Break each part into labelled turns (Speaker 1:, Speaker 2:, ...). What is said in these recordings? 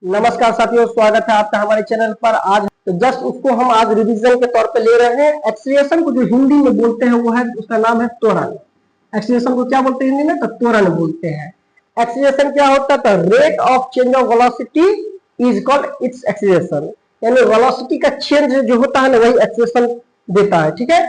Speaker 1: नमस्कार साथियों, स्वागत है आपका हमारे चैनल पर। आज तो जस्ट उसको हम आज रिवीजन के तौर पे ले रहे हैं। एक्सीलरेशन को जो हिंदी में बोलते हैं वो है, उसका नाम है त्वरण। एक्सीलरेशन को क्या बोलते हैं हिंदी में? तो त्वरण बोलते हैं। एक्सीलरेशन क्या होता है? तो rate of change of velocity is called its acceleration. यानी वेलोसिटी का चेंज जो होता है ना, वही एक्सीलरेशन देता है। ठीक है।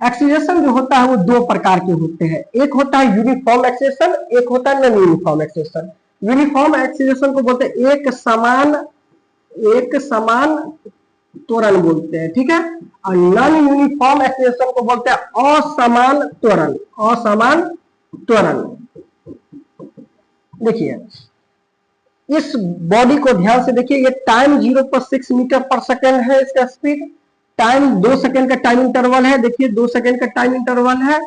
Speaker 1: एक्सीलरेशन जो होता है वो दो प्रकार के होते हैं। एक होता है यूनिफॉर्म एक्सीलरेशन, एक होता है non uniform acceleration. Uniform acceleration को बोलते हैं एक समान त्वरण बोलते हैं। ठीक है। और नॉन यूनिफॉर्म एक्सीलरेशन को बोलते हैं असमान त्वरण। असमान त्वरण। देखिए इस बॉडी को ध्यान से देखिए, ये टाइम 0 पर 6 मीटर पर सेकेंड है इसका स्पीड। टाइम 2 सेकेंड का टाइम इंटरवल है। देखिए 2 सेकेंड का टाइम इंटरवल है।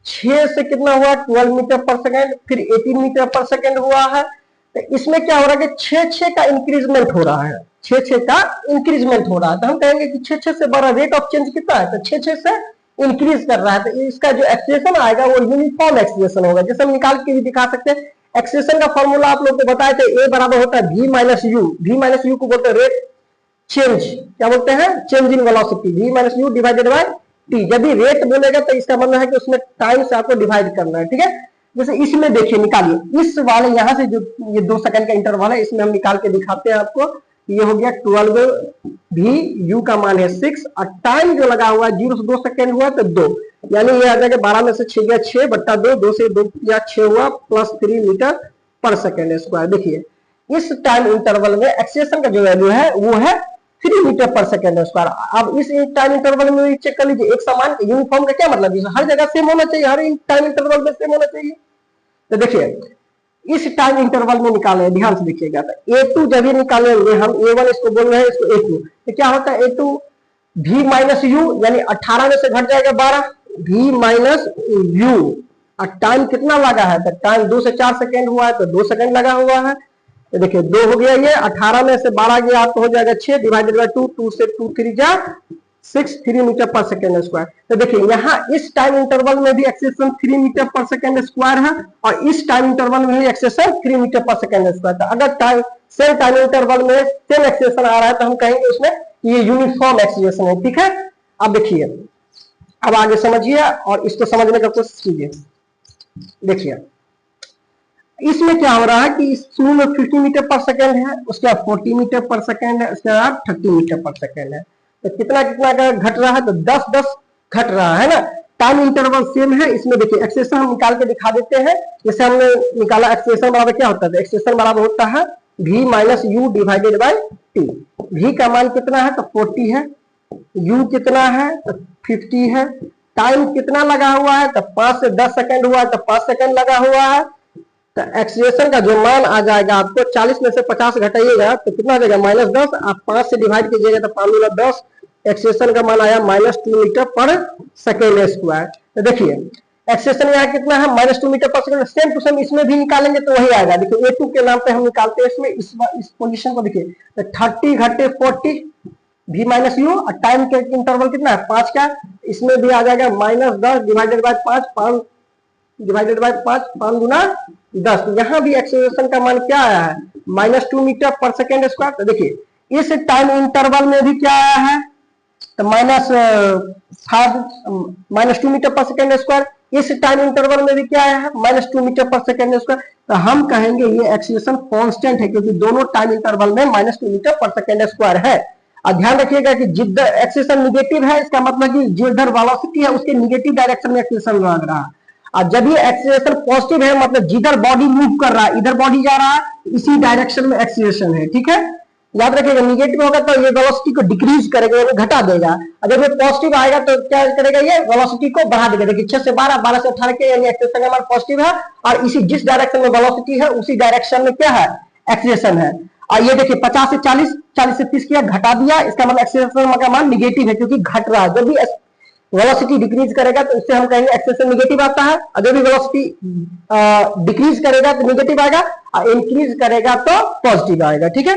Speaker 1: 6 से कितना हुआ? 12 मीटर पर सेकेंड। फिर 18 मीटर पर सेकेंड हुआ है। तो इसमें क्या हो रहा है कि 6 का इंक्रीजमेंट हो रहा है। 6 का इंक्रीजमेंट हो रहा है। तो हम कहेंगे कि 6 से बड़ा रेट ऑफ चेंज कितना है? तो 6 से इंक्रीज कर रहा है। तो इसका जो एक्सीलरेशन आएगा वो यूनिफॉर्म एक्सीलरेशन होगा। जैसे हम निकाल के भी दिखा सकते हैं। एक्सीलरेशन का फॉर्मूला आप लोग को बताए थे, ए बराबर होता है v minus you. v minus you को बोलते हैं रेट चेंज। क्या बोलते हैं? Change in velocity. v minus you divided by T. जब भी रेट बोलेगा तो इसका मतलब है कि उसमें टाइम से आपको डिवाइड करना है। ठीक है। जैसे इसमें देखिए, निकालिए इस वाले यहां से जो ये 2 सेकंड का इंटरवल है, इसमें हम निकाल के दिखाते हैं आपको। ये हो गया 12 भी, यू का मान है 6 और टाइम जो लगा हुआ है 0 से 2 सेकंड हुआ तो 2, यानी ये आ जाएगा 12 में से 6 गया 6 बट्टा 2, 2 से 2 या 6 हुआ प्लस 3 मीटर पर सेकेंड स्क्वायर। देखिए इस टाइम इंटरवल में एक्सीलरेशन का जो वैल्यू है वो है 3 मीटर पर सेकेंड स्क्वायर। अब इस टाइम इंटरवल में चेक कर लीजिए, एक समान यूनिफॉर्म का क्या मतलब है? हर जगह सेम होना चाहिए, हर टाइम इंटरवल में सेम होना चाहिए। तो देखिए इस टाइम इंटरवल में निकाले, ध्यान से देखिएगा। तो A2 जब ये निकालेंगे हम, A1 इसको बोल रहे हैं, इसको A2, तो क्या होता है? A2 V माइनस यू, यानी 18 में से घट जाएगा 12, V माइनस यू। और टाइम कितना लगा है? तो टाइम 2 से 4 सेकेंड हुआ है, तो 2 सेकेंड लगा हुआ है। तो देखिए 2 हो गया, ये 18 में से 12 गया तो हो जाएगा 6 डिवाइडेड बाय 2, 2 से 2 3 जा 6, 3 मीटर पर सेकेंड स्क्वायर। तो देखिए यहाँ इस टाइम इंटरवल में भी एक्सेलेरेशन 3 मीटर पर सेकेंड स्क्वायर है और इस टाइम इंटरवल में भी एक्सेलेरेशन 3 मीटर पर सेकेंड स्क्वायर। तो अगर सेम टाइम इंटरवल में सेम एक्सेलेरेशन आ रहा है तो हम कहेंगे उसमें ये यूनिफॉर्म एक्सेलेरेशन है। ठीक है। अब देखिए, अब आगे समझिए और इसको समझने का कोशिश कीजिए। देखिए इसमें क्या हो रहा है कि शुरू में 50 मीटर पर सेकेंड है, उसके बाद 40 मीटर पर सेकेंड है, उसके बाद 30 मीटर पर सेकेंड है। तो कितना कितना का घट रहा है? तो 10-10 घट रहा है ना। टाइम इंटरवल सेम है। इसमें देखिए एक्सेलेरेशन हम निकाल के दिखा देते हैं। जैसे हमने निकाला एक्सेलेरेशन बराबर क्या होता है? एक्सेलेरेशन बराबर होता है v minus you divided by T. v का मान कितना है? तो 40 है। u कितना है? तो 50 है। टाइम कितना लगा हुआ है? तो 5 से 10 सेकेंड हुआ है, तो 5 सेकेंड लगा हुआ है। तो एक्सीलरेशन का जो मान आ जाएगा आपको, 40 में से 50 घटाइएगा तो कितना आ जाएगा? -10। आप 5 से डिवाइड कीजिएगा तो 5 दूना 10। एक्सीलरेशन का मान आया -2 मीटर पर सेकेंड स्क्वायर। तो देखिए एक्सीलरेशन यहाँ कितना है? -2 मीटर पर सेकेंड। सेम टू सेम इसमें भी निकालेंगे तो वही आएगा। देखिए A2 के नाम पे हम निकालते हैं इसमें इस पोजीशन को। देखिए तो 30 घटे 40 v माइनस यू और टाइम के इंटरवल कितना है? 5 का। इसमें भी आ जाएगा -10 डिवाइडेड बाय 5 डिवाइडेड बाय 5 गुना 10। यहां भी एक्सेलरेशन का मान क्या आया है? -2 मीटर पर सेकेंड स्क्वायर। तो देखिए इस टाइम इंटरवल में भी क्या आया है? तो -2 मीटर पर सेकेंड स्क्वायर। इस टाइम इंटरवल में भी क्या आया है? -2 मीटर पर सेकेंड स्क्वायर। तो हम कहेंगे ये एक्सेलरेशन कांस्टेंट है, क्योंकि दोनों टाइम इंटरवल में -2 मीटर पर सेकेंड स्क्वायर है। और ध्यान रखिएगा कि जिधर एक्सेलरेशन निगेटिव है, इसका मतलब कि जिधर वेलोसिटी है उसके निगेटिव डायरेक्शन में एक्सेलरेशन लग रहा है। और जब ये एक्सीलरेशन पॉजिटिव है, मतलब जिधर बॉडी मूव कर रहा है, इधर बॉडी जा रहा है, इसी डायरेक्शन में एक्सीलरेशन है। ठीक है। याद रखिएगा, निगेटिव होगा तो ये वेलोसिटी को डिक्रीज करेगा, यानी घटा देगा। और जब ये पॉजिटिव आएगा तो क्या करेगा? ये वेलोसिटी को बढ़ा देगा। देखिए 6 से 12, 12 से 18 के, यानी एक्सीलरेशन का मान पॉजिटिव है और इसी जिस डायरेक्शन में वेलोसिटी है उसी डायरेक्शन में क्या है? एक्सीलरेशन है। और ये देखिए 50 से 40, 40 से 30 किया, घटा दिया, इसका मतलब एक्सीलरेशन का मान निगेटिव है, क्योंकि घट रहा है। जब भी वेलोसिटी डिक्रीज करेगा तो इससे हम कहेंगे एक्सेलरेशन नेगेटिव आता है। और जब भी वेलोसिटी डिक्रीज करेगा तो नेगेटिव आएगा और इंक्रीज करेगा तो पॉजिटिव आएगा। ठीक है।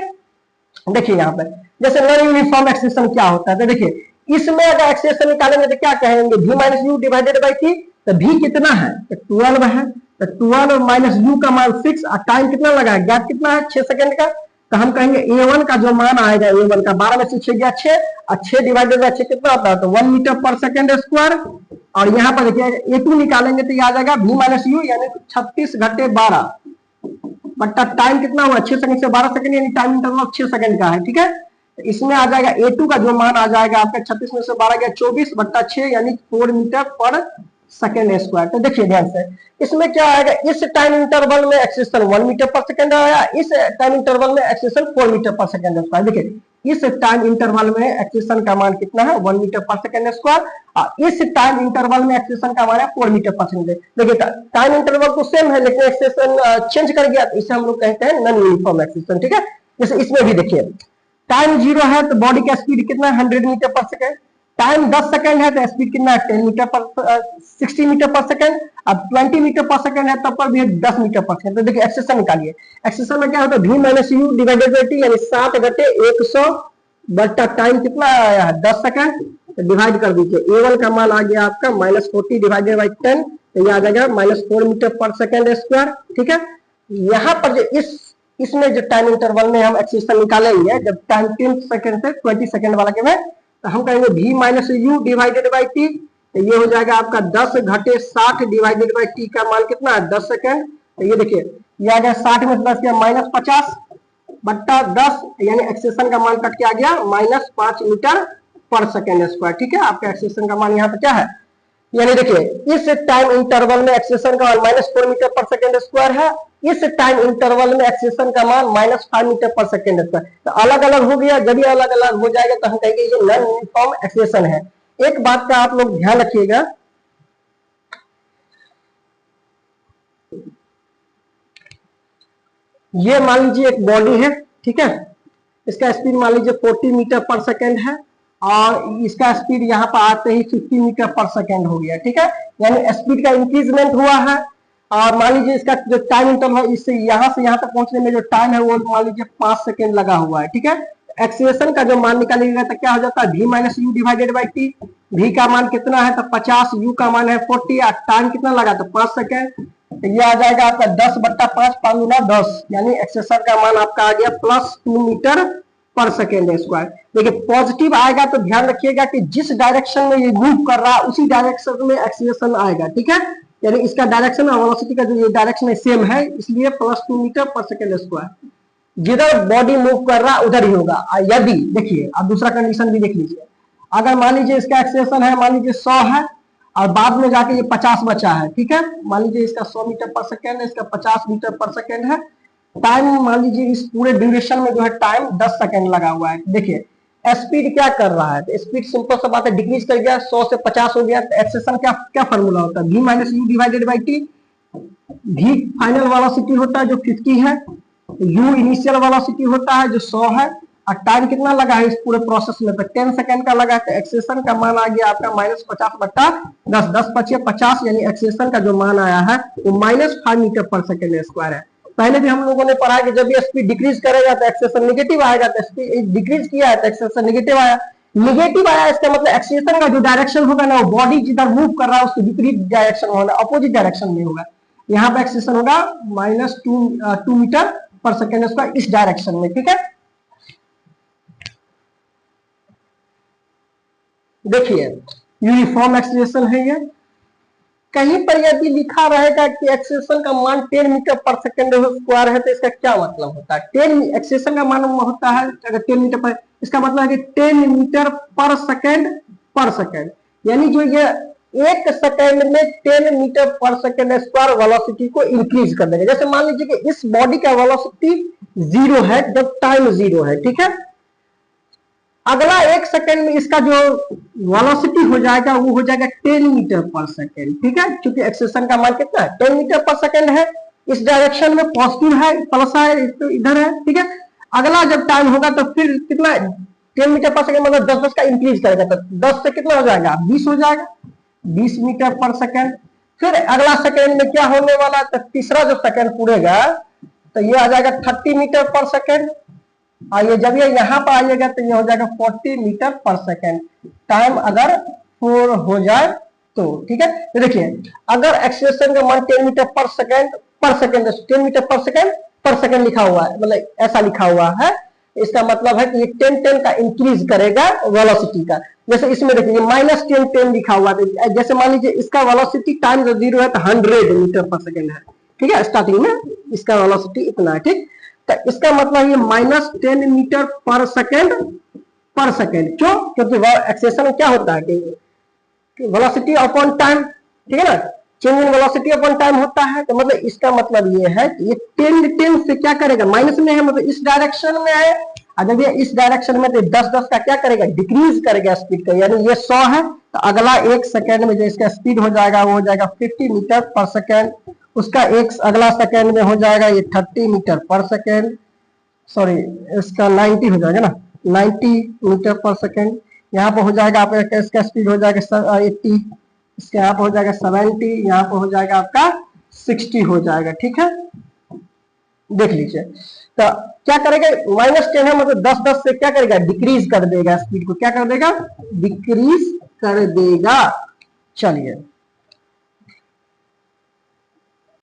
Speaker 1: देखिए यहाँ पे जैसे नॉन यूनिफॉर्म एक्सेलरेशन क्या होता है? तो देखिए इसमें अगर एक्सेलरेशन निकालेंगे तो क्या कहेंगे? v minus you divided by T. तो v कितना है? तो 12 है। तो 12 और माइनस यू का मान 6 और टाइम कितना लगा है, गैप कितना है 6 सेकंड का। तो हम कहेंगे A1 का जो मान आएगा, A1 का 12 में से 6 गया 6 और 6 डिवाइडेड बाय 6 कितना होता है, तो 1 मीटर पर सेकंड स्क्वायर। और यहाँ पर देखिए A2 निकालेंगे तो ये आ जाएगा V माइनस यू यानी 36 घटे 12 बट्टा टाइम कितना हुआ 6 सेकंड से 12 सेकंड यानी टाइम इंटरवल 6 सेकंड का है, ठीक है। तो इसमें आ जाएगा A2 का जो मान आ जाएगा आपका 36 में से 12 गया 24 बट्टा 6 यानी 4 मीटर पर सेकेंड स्क्वायर। तो देखिए ध्यान से इसमें क्या आएगा, इस टाइम इंटरवल में एक्सेलेरेशन 1 मीटर पर सेकंड आया, इस टाइम इंटरवल में एक्सेलेरेशन 4 मीटर पर सेकंड स्क्वायर। देखिए इस टाइम इंटरवल में एक्सेलेरेशन का मान कितना है 1 मीटर पर सेकंड स्क्वायर और इस टाइम इंटरवल में एक्सेलेरेशन का मान है 4 मीटर पर सेकंड। देखिए टाइम इंटरवल तो सेम है लेकिन एक्सेलेरेशन चेंज कर गया, तो इसे हम लोग कहते हैं नॉन यूनिफॉर्म एक्सेलेरेशन, ठीक है। जैसे इसमें भी देखिए टाइम 0 है तो बॉडी का स्पीड कितना है 100 मीटर पर सेकंड, टाइम 10 सेकंड है तो स्पीड कितना है 10 मीटर पर 60 मीटर पर सेकंड, अब 20 मीटर पर सेकंड है तब पर भी 10 मीटर पर सेकंड। तो देखिए एक्सेलेरेशन निकालिए, एक्सेलेरेशन में क्या होता है v minus you divided by T यानी 60 घटे 100 बट्टा टाइम कितना आया है 10 सेकंड, तो डिवाइड कर दीजिए। A1 का मान आ गया आपका माइनस 40 डिवाइडेड बाय 10 तो ये आ जाएगा माइनस 4 मीटर पर सेकंड स्क्वायर, ठीक है। यहाँ पर जो इसमें जो टाइम इंटरवल में हम एक्सेलेरेशन निकालेंगे जब टाइम 10 सेकंड से 20 सेकंड वाला के में, तो हम कहेंगे v minus you divided by T, तो ये हो जाएगा आपका 10 घटे 60 डिवाइडेड बाई टी का मान कितना है 10 सेकंड। तो ये देखिए ये आ गया 60 में 10 गया माइनस 50 बट्टा 10 यानी एक्सेलेरेशन का मान कट के आ गया माइनस 5 मीटर पर सेकंड स्क्वायर, ठीक है। आपका एक्सेलेरेशन का मान यहाँ पे क्या है, यानी देखिए इस टाइम इंटरवल में एक्सेलेरेशन का मान माइनस 4 मीटर पर सेकंड स्क्वायर है, इस टाइम इंटरवल में एक्सेलेरेशन का मान माइनस 5 मीटर पर सेकंड स्क्वायर। तो अलग अलग हो गया, जब ये अलग अलग हो जाएगा तो हम कहेंगे ये नॉन यूनिफॉर्म एक्सेलेरेशन है। एक बात का आप लोग ध्यान रखिएगा, ये मान लीजिए एक बॉडी है, ठीक है, इसका स्पीड मान लीजिए 40 मीटर पर सेकंड है और इसका स्पीड यहाँ पर आते ही 50 मीटर पर सेकंड हो गया, ठीक है, यानी स्पीड का इंक्रीजमेंट हुआ है। और मान लीजिए इसका जो टाइम इंटरवल है इससे यहाँ से यहाँ तक पहुंचने में जो टाइम है वो मान लीजिए 5 सेकंड लगा हुआ है, ठीक है। एक्सेलेरेशन का जो मान निकालिएगा तो क्या हो जाता है v minus you divided by T, v का मान कितना है तो 50, u का मान है 40 और टाइम कितना लगा तो 5 सेकंड, तो ये आ जाएगा आपका 10 बट्टा 5 5 गुना 10 यानी एक्सेलेरेशन का मान आपका आ गया प्लस 2 मीटर पर सेकेंड स्क्वायर। देखिए पॉजिटिव आएगा तो ध्यान रखिएगा कि जिस डायरेक्शन में ये मूव कर रहा है उसी डायरेक्शन में एक्सीलरेशन आएगा, ठीक है, यानी इसका डायरेक्शन और वेलोसिटी का जो ये डायरेक्शन है सेम है इसलिए प्लस 2 मीटर पर सेकेंड स्क्वायर। जिधर बॉडी मूव कर रहा है उधर ही होगा। यदि देखिए अब दूसरा कंडीशन भी देख लीजिए, अगर मान लीजिए इसका एक्सीलरेशन है मान लीजिए 100 है और बाद में जाके ये 50 बचा है, ठीक है, मान लीजिए इसका 100 मीटर पर सेकेंड है, इसका 50 मीटर पर सेकेंड है, टाइम मान लीजिए इस पूरे ड्यूरेशन में जो है टाइम 10 सेकंड लगा हुआ है। देखिए स्पीड क्या कर रहा है, तो स्पीड सिंपल सा बात है डिक्रीज कर गया 100 से 50 हो गया, तो एक्सेलेरेशन क्या क्या फॉर्मूला होता है v minus you divided by T, v final velocity होता है जो 50 है, u इनिशियल वेलोसिटी होता है जो 100 है और टाइम कितना लगा है इस पूरे प्रोसेस में तो 10 सेकंड का लगा है, तो एक्सेलेरेशन का मान आ गया आपका माइनस 50 बट्टा 10, 10 पचे 50 यानी एक्सेलेरेशन का जो मान आया है वो माइनस 5 मीटर पर सेकेंड स्क्वायर है। पहले भी हम लोगों ने पढ़ा कि जब ये स्पीड डिक्रीज करेगा तो एक्सेलेरेशन नेगेटिव आएगा, तो स्पीड डिक्रीज किया है तो एक्सेलेरेशन नेगेटिव आया, नेगेटिव आया इसका मतलब एक्सेलेरेशन का जो डायरेक्शन होगा ना वो बॉडी जिधर मूव कर रहा है उसके विपरीत डायरेक्शन होगा, अपोजिट डायरेक्शन में होगा। यहाँ पे एक्सेलेरेशन होगा माइनस 2 मीटर पर सेकेंड स्क्वायर इस डायरेक्शन में, ठीक है। देखिए यूनिफॉर्म एक्सेलेरेशन है ये। कहीं पर यदि लिखा रहेगा कि एक्सेलेरेशन का मान 10 मीटर पर सेकंड स्क्वायर है तो इसका क्या मतलब होता है, 10 एक्सेलेरेशन का मान होता है अगर 10 मीटर पर, इसका मतलब है कि 10 मीटर पर सेकंड यानी जो ये एक सेकंड में 10 मीटर पर सेकंड स्क्वायर वेलोसिटी को इंक्रीज कर देगा। जैसे मान लीजिए कि इस बॉडी का वेलोसिटी 0 है जब टाइम 0 है, ठीक है, अगला एक सेकंड में इसका जो वेलोसिटी हो जाएगा वो हो जाएगा 10 मीटर पर सेकंड, ठीक है, क्योंकि एक्सेलेरेशन का मान कितना है 10 मीटर पर सेकंड है, इस डायरेक्शन में पॉजिटिव है प्लस है तो इधर है, ठीक है। अगला जब टाइम होगा तो फिर कितना 10 मीटर पर सेकंड मतलब 10 का इंक्रीज करेगा तो 10 से कितना हो जाएगा 20 हो जाएगा, 20 मीटर पर सेकंड। फिर अगला सेकंड में क्या होने वाला है तो तीसरा जो सेकंड पूरेगा तो ये आ जाएगा 30 मीटर पर सेकंड और ये जब ये यहाँ पर आइएगा तो ये हो जाएगा 40 मीटर पर सेकेंड। टाइम अगर 4 हो जाए तो ठीक है, तो देखिए अगर एक्सेलरेशन का मान 10 मीटर पर सेकेंड 10 मीटर पर सेकेंड लिखा हुआ है, मतलब ऐसा लिखा हुआ है, इसका मतलब है कि ये 10 का इंक्रीज करेगा वेलोसिटी का। जैसे इसमें देखिए -10 लिखा हुआ है, जैसे मान लीजिए इसका वेलोसिटी टाइम 0 है तो 100 मीटर पर सेकेंड है, ठीक है, स्टार्टिंग में इसका वेलोसिटी इतना है, ठीक। तो इसका मतलब ये -10 मीटर पर सेकेंड क्यों? क्योंकि एक्सेलरेशन क्या होता है कि वेलोसिटी अपॉन टाइम, ठीक है ना, change in velocity upon time होता है। तो मतलब इसका मतलब ये है कि ये 10 से क्या करेगा, माइनस में है, मतलब इस डायरेक्शन में है, अगर ये इस डायरेक्शन में तो 10 का क्या करेगा, डिक्रीज करेगा स्पीड का। यानी ये 100 है तो अगला 1 सेकेंड में जो इसका स्पीड हो जाएगा वो हो जाएगा 50 मीटर पर सेकेंड, उसका एक अगला सेकेंड में हो जाएगा ये 30 मीटर पर सेकेंड, सॉरी इसका 90 हो जाएगा ना, 90 मीटर पर सेकेंड। यहाँ पर हो जाएगा आपका इसका स्पीड हो जाएगा 80, इसके यहाँ पर हो जाएगा 70, यहाँ पर हो जाएगा आपका 60 हो जाएगा, ठीक है, देख लीजिए। तो क्या करेगा, -10 है मतलब 10 से क्या करेगा, डिक्रीज कर देगा स्पीड को, क्या कर देगा, डिक्रीज कर देगा। चलिए